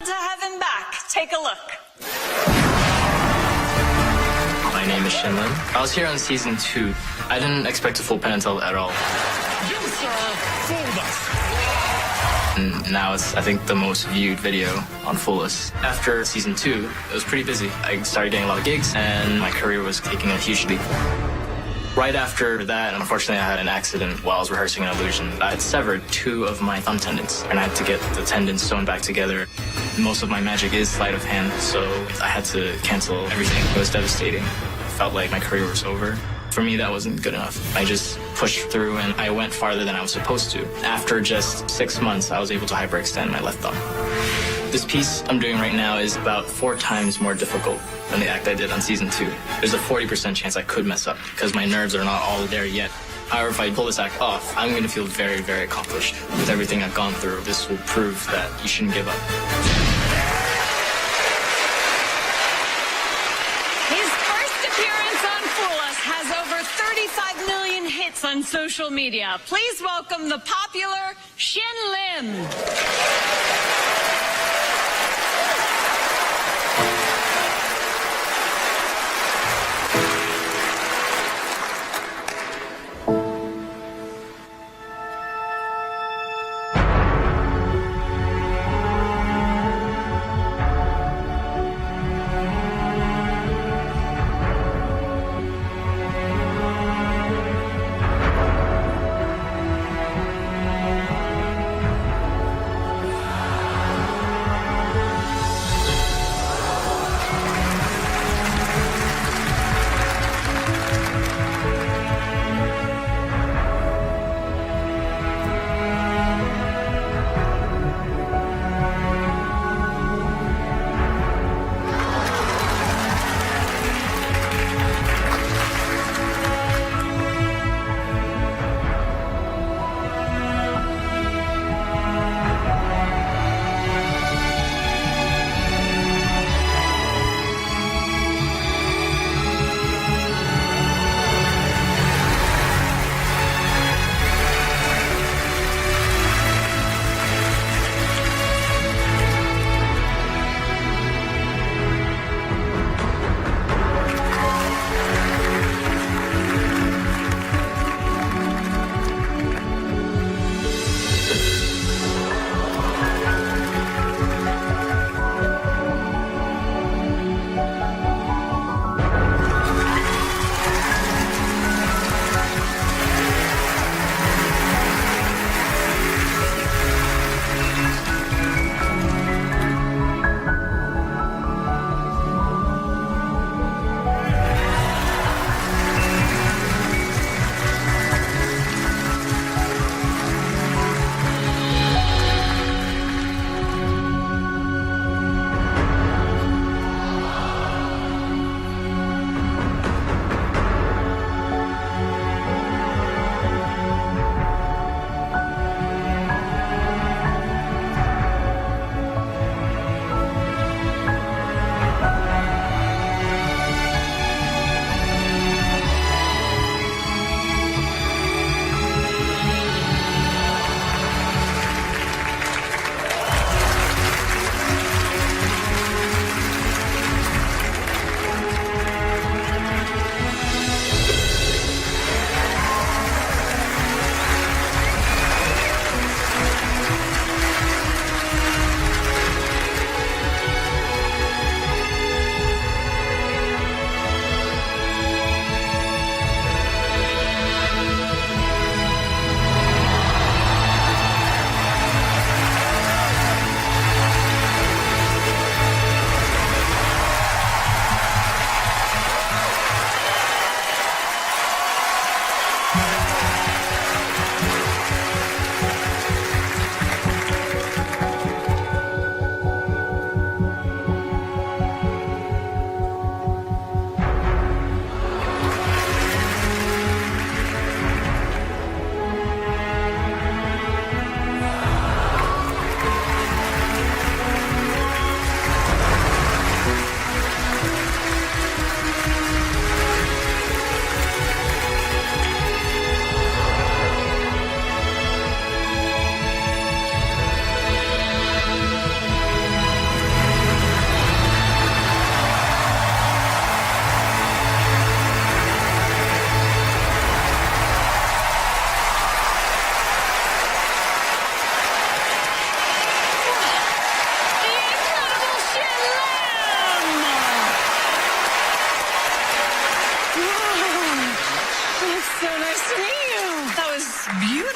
To have him back. Take a look. My name is Shin Lim. I was here on season 2. I didn't expect to fool Penn at all. You, sir, fooled us. And now it's, I think, the most viewed video on Fool Us. After season 2, it was pretty busy. I started getting a lot of gigs, and my career was taking a huge leap. Right after that, unfortunately, I had an accident while I was rehearsing an illusion. I had severed 2 of my thumb tendons, and I had to get the tendons sewn back together. Most of my magic is sleight of hand, so I had to cancel everything. It was devastating. I felt like my career was over. For me, that wasn't good enough. I just pushed through, and I went farther than I was supposed to. After just 6 months, I was able to hyperextend my left thumb. This piece I'm doing right now is about 4 times more difficult than the act I did on season 2. There's a 40% chance I could mess up because my nerves are not all there yet. However, if I pull this act off, I'm going to feel very, very accomplished. With everything I've gone through, this will prove that you shouldn't give up. His first appearance on Fool Us has over 35 million hits on social media. Please welcome the popular Shin Lim.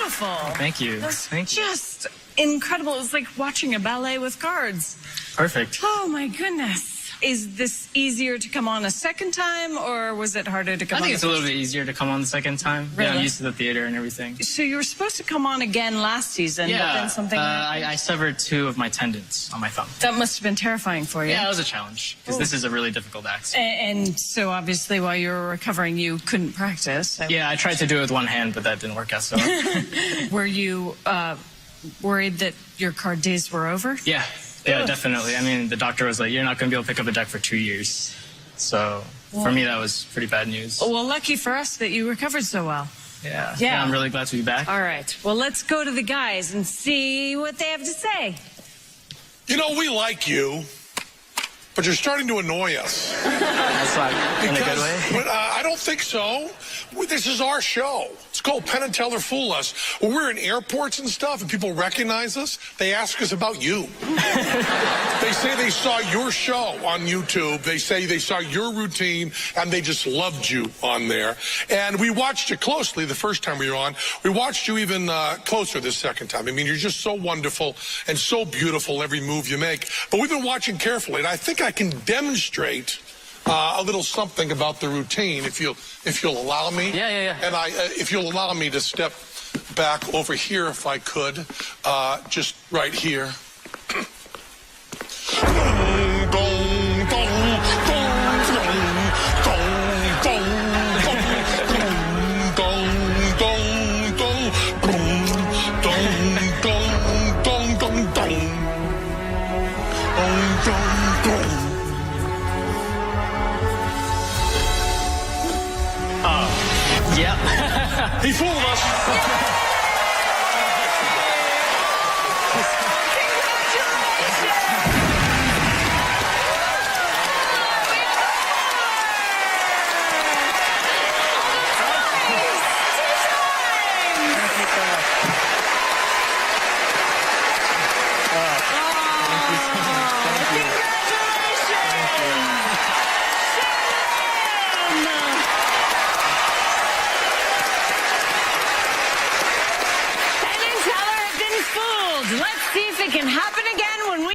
beautiful. Thank you. That's Thank you. just incredible. It's like watching a ballet with cards. Perfect. Oh, my goodness. Is this easier to come on a second time, or was it harder to come on? I think it's a little bit easier to come on the second time. Yeah, Really? I'm used to the theater and everything. So you were supposed to come on again last season, but then something happened? I severed 2 of my tendons on my thumb. That must have been terrifying for you. Yeah, it was a challenge because this is a really difficult act. And so obviously while you were recovering, you couldn't practice. Yeah, I tried to do it with one hand, but that didn't work out so well. Were you worried that your card days were over? Yeah, definitely. I mean, the doctor was like, you're not going to be able to pick up a deck for 2 years. So for me, that was pretty bad news. Well, lucky for us that you recovered so well. Yeah, I'm really glad to be back. All right. Well, let's go to the guys and see what they have to say. You know, we like you, but you're starting to annoy us. That's like in a good way. I don't think so. This is our show. It's called Penn and Teller Fool Us. When we're in airports and stuff and people recognize us, they ask us about you. They say they saw your show on YouTube. They say they saw your routine and they just loved you on there. And we watched you closely the first time we were on. We watched you even closer this second time. I mean, you're just so wonderful and so beautiful every move you make. But we've been watching carefully, and I think I can demonstrate a little something about the routine, if you'll allow me. Yeah. And if you'll allow me to step back over here, if I could, just right here. Yep. He fooled us. Congratulations!